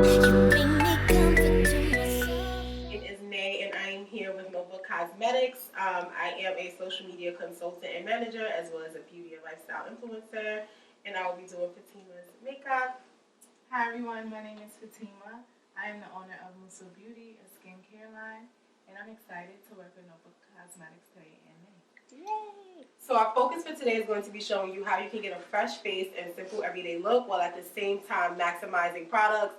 It is Nay, and I am here with Notebook Cosmetics. I am a social media consultant and manager, as well as a beauty and lifestyle influencer, and I will be doing Fatima's makeup. Hi everyone, my name is Fatima. I am the owner of Musso Beauty, a skincare line, and I'm excited to work with Notebook Cosmetics today in May. Yay! So our focus for today is going to be showing you how you can get a fresh face and simple everyday look while at the same time maximizing products.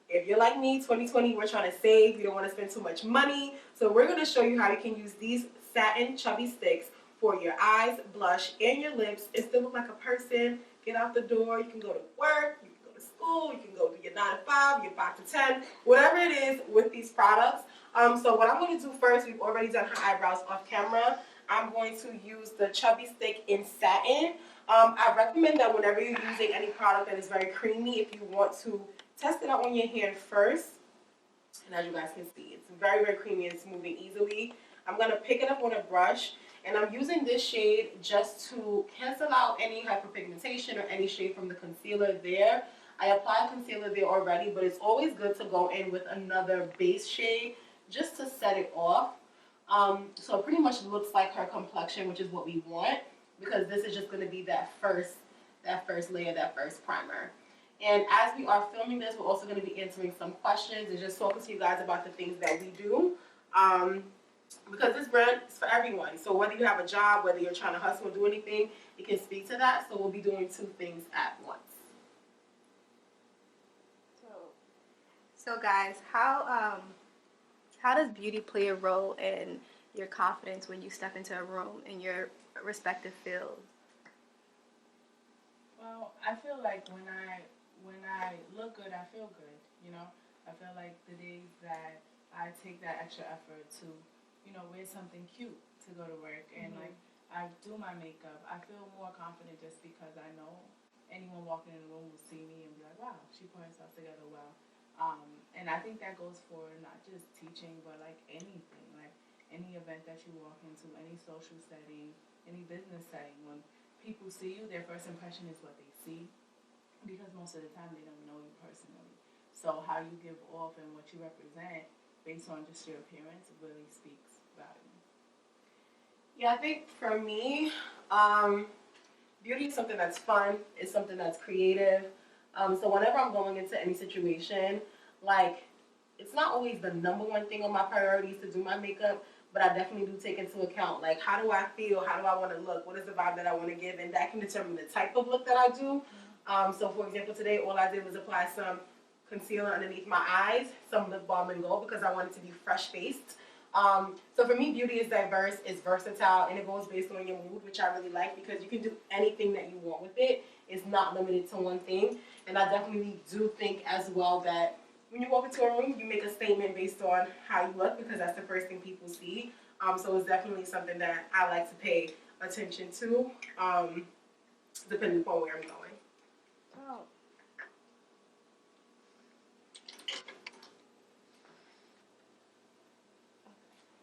If you're like me, 2020, we're trying to save. You don't want to spend too much money. So we're going to show you how you can use these satin chubby sticks for your eyes, blush, and your lips and still look like a person. Get out the door. You can go to work. You can go to school. You can go to your 9 to 5, your 5 to 10, whatever it is with these products. So what I'm going to do first, we've already done her eyebrows off camera. I'm going to use the chubby stick in satin. I recommend that whenever you're using any product that is very creamy, if you want to test it out on your hand first. And as you guys can see, it's very, very creamy and it's moving easily. I'm going to pick it up on a brush, and I'm using this shade just to cancel out any hyperpigmentation or any shade from the concealer there. I applied concealer there already, but it's always good to go in with another base shade just to set it off. So it pretty much looks like her complexion, which is what we want, because this is just going to be that first layer, that first primer. And as we are filming this, we're also going to be answering some questions and just talking to you guys about the things that we do. Because this brand is for everyone. So whether you have a job, whether you're trying to hustle or do anything, it can speak to that. So we'll be doing two things at once. So guys, how does beauty play a role in your confidence when you step into a room in your respective fields? Well, I feel like when I look good, I feel good. You know, I feel like the days that I take that extra effort to, wear something cute to go to work, and like I do my makeup, I feel more confident just because I know anyone walking in the room will see me and be like, wow, she put herself together well. And I think that goes for not just teaching, but like anything, like any event that you walk into, any social setting, any business setting. When people see you, their first impression is what they see, because most of the time they don't know you personally. So how you give off and what you represent based on just your appearance really speaks volumes. Yeah, I think for me, beauty is something that's fun. It's something that's creative. So whenever I'm going into any situation, like, it's not always the number one thing on my priorities to do my makeup, but I definitely do take into account, like, how do I feel? How do I want to look? What is the vibe that I want to give? And that can determine the type of look that I do. So for example, today all I did was apply some concealer underneath my eyes, some lip balm and go, because I wanted to be fresh faced. So for me, beauty is diverse, it's versatile, and it goes based on your mood, which I really like, because you can do anything that you want with it. It's not limited to one thing. And I definitely do think as well that when you walk into a room, you make a statement based on how you look, because that's the first thing people see. So it's definitely something that I like to pay attention to, depending upon where I'm going. Oh.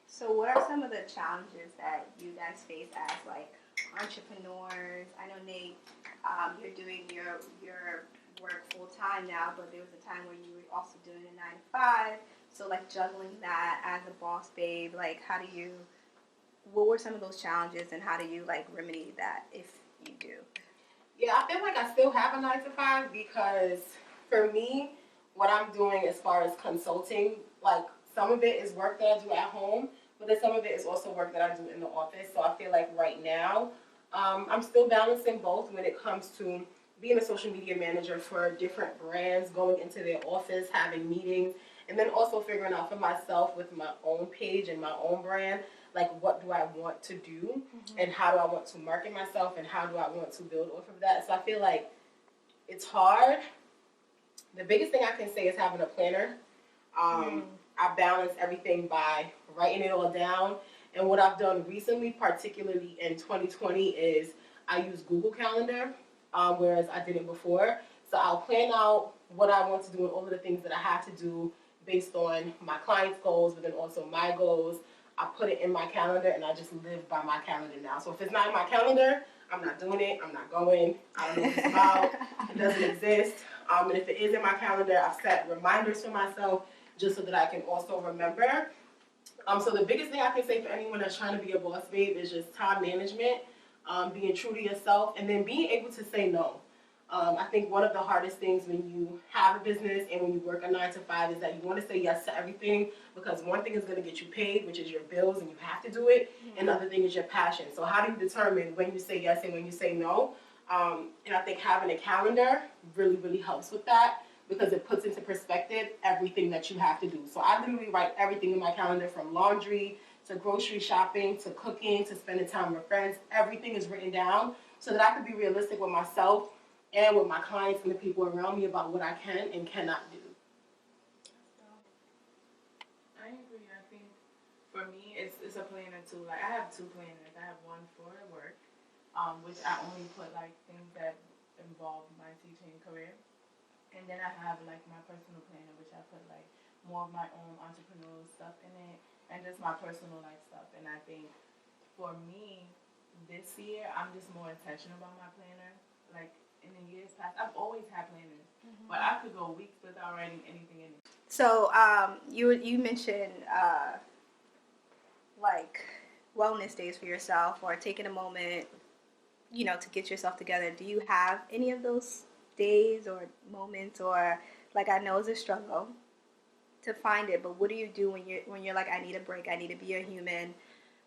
So what are some of the challenges that you guys face as like entrepreneurs? I know Nate, you're doing your work full time now, but there was a time where you were also doing a 9 to 5. So like juggling that as a boss babe, like what were some of those challenges and how do you like remedy that if you do? Yeah, I feel like I still have a 9 to 5, because for me, what I'm doing as far as consulting, like, some of it is work that I do at home, but then some of it is also work that I do in the office. So I feel like right now, I'm still balancing both when it comes to being a social media manager for different brands, going into their office, having meetings, and then also figuring out for myself with my own page and my own brand, like, what do I want to do, and how do I want to market myself, and how do I want to build off of that. So I feel like it's hard. The biggest thing I can say is having a planner. I balance everything by writing it all down. And what I've done recently, particularly in 2020, is I use Google Calendar, whereas I didn't before. So I'll plan out what I want to do and all of the things that I have to do based on my clients' goals, but then also my goals. I put it in my calendar, and I just live by my calendar now. So if it's not in my calendar, I'm not doing it. I'm not going. I don't know what it's about. It doesn't exist. And if it is in my calendar, I've set reminders for myself just so that I can also remember. So the biggest thing I can say for anyone that's trying to be a boss babe is just time management, being true to yourself, and then being able to say no. I think one of the hardest things when you have a business and when you work a 9 to 5 is that you want to say yes to everything, because one thing is going to get you paid, which is your bills, and you have to do it. And the other thing is your passion. So how do you determine when you say yes and when you say no? And I think having a calendar really, really helps with that, because it puts into perspective everything that you have to do. So I literally write everything in my calendar, from laundry to grocery shopping to cooking to spending time with friends. Everything is written down so that I can be realistic with myself and with my clients and the people around me about what I can and cannot do. I agree. I think for me, it's a planner too. Like, I have 2 planners. I have one for work, which I only put like things that involve my teaching career. And then I have like my personal planner, which I put like more of my own entrepreneurial stuff in it, and just my personal life stuff. And I think for me, this year, I'm just more intentional about my planner. Like, in the years past, I've always had planners, but I could go weeks without writing anything in it. So you mentioned like wellness days for yourself, or taking a moment, to get yourself together. Do you have any of those days or moments? Or, like, I know it's a struggle to find it, but what do you do when you're like, I need a break, I need to be a human,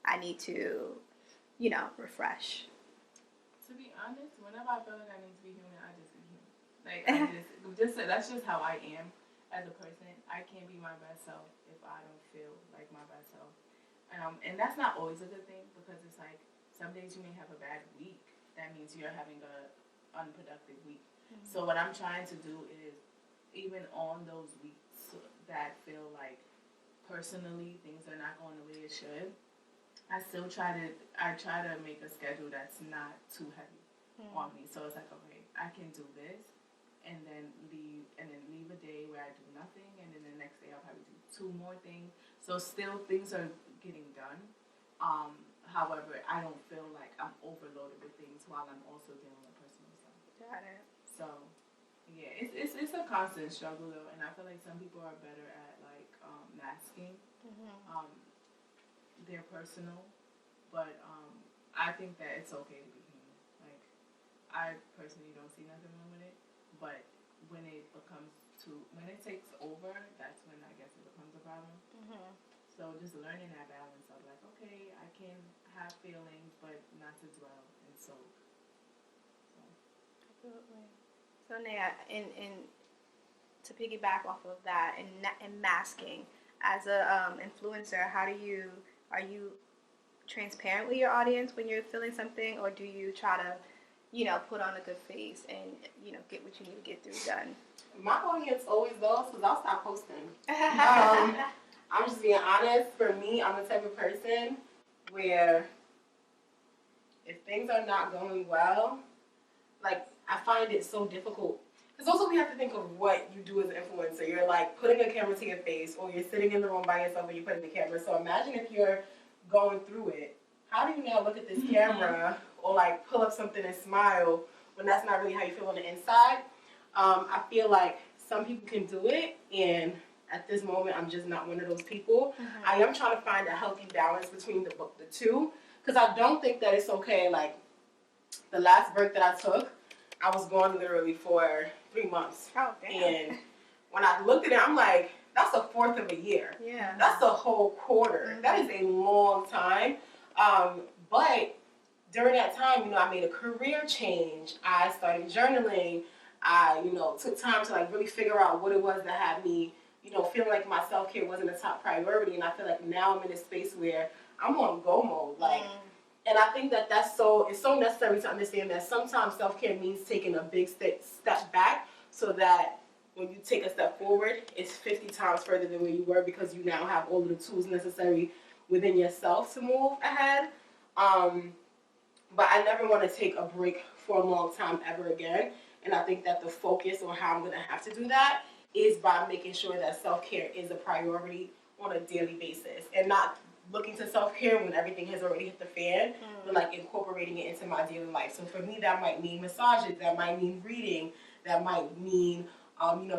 I need to refresh? To be honest, whenever I feel like I need to be human, I just be human. Like, that's just how I am as a person. I can't be my best self if I don't feel like my best self. And that's not always a good thing, because it's like, some days you may have a bad week. That means you're having a unproductive week. So what I'm trying to do is, even on those weeks that feel like personally things are not going the way it should, I try to make a schedule that's not too heavy on me. So it's like, okay, I can do this, and then leave a day where I do nothing, and then the next day I'll probably do 2 more things. So still things are getting done. However, I don't feel like I'm overloaded with things while I'm also dealing with personal stuff. Got it. So yeah, it's a constant struggle though, and I feel like some people are better at like masking their personal, but I think that it's okay to be human. Like, I personally don't see nothing wrong with it, but when it takes over, that's when I guess it becomes a problem. So just learning that balance of like, okay, I can have feelings, but not to dwell and soak. Absolutely. So Naya, and to piggyback off of that, and masking, as a influencer, are you transparent with your audience when you're feeling something, or do you try to, put on a good face and, get what you need to get through done? My audience always knows, because I'll stop posting. I'm just being honest. For me, I'm the type of person where if things are not going well, like, I find it so difficult. Because also we have to think of what you do as an influencer. You're like putting a camera to your face, or you're sitting in the room by yourself and you're putting the camera. So imagine if you're going through it. How do you now look at this camera or like pull up something and smile when that's not really how you feel on the inside? I feel like some people can do it, and at this moment I'm just not one of those people. I am trying to find a healthy balance between the two, because I don't think that it's okay. Like, the last break that I took, I was gone literally for 3 months. Oh, damn. And when I looked at it, I'm like, that's a fourth of a year. Yeah. That's a whole quarter. That is a long time. But during that time, I made a career change. I started journaling. I, took time to like really figure out what it was that had me, feeling like my self-care wasn't a top priority. And I feel like now I'm in a space where I'm on go mode. Like, and I think that it's so necessary to understand that sometimes self-care means taking a big step back, so that when you take a step forward, it's 50 times further than where you were, because you now have all of the tools necessary within yourself to move ahead. But I never want to take a break for a long time ever again. And I think that the focus on how I'm going to have to do that is by making sure that self-care is a priority on a daily basis, and not looking to self-care when everything has already hit the fan, but like incorporating it into my daily life. So for me, that might mean massages, that might mean reading, That might mean,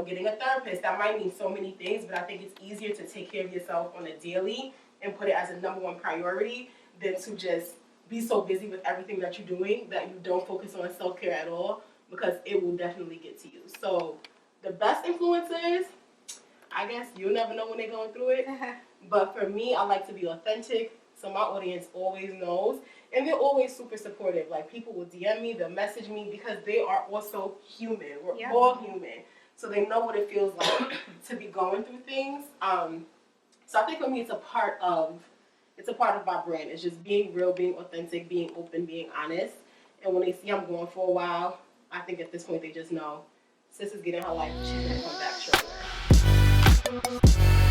getting a therapist. That might mean so many things, but I think it's easier to take care of yourself on a daily and put it as a number one priority than to just be so busy with everything that you're doing that you don't focus on self-care at all, because it will definitely get to you. So the best influencers, I guess you'll never know when they're going through it. But for me, I like to be authentic, so my audience always knows. And they're always super supportive. Like, people will DM me, they'll message me, because they are also human. We're all human. So they know what it feels like to be going through things. So I think for me, it's a part of my brand. It's just being real, being authentic, being open, being honest. And when they see I'm going for a while, I think at this point they just know sis is getting her life. She's gonna come back shortly.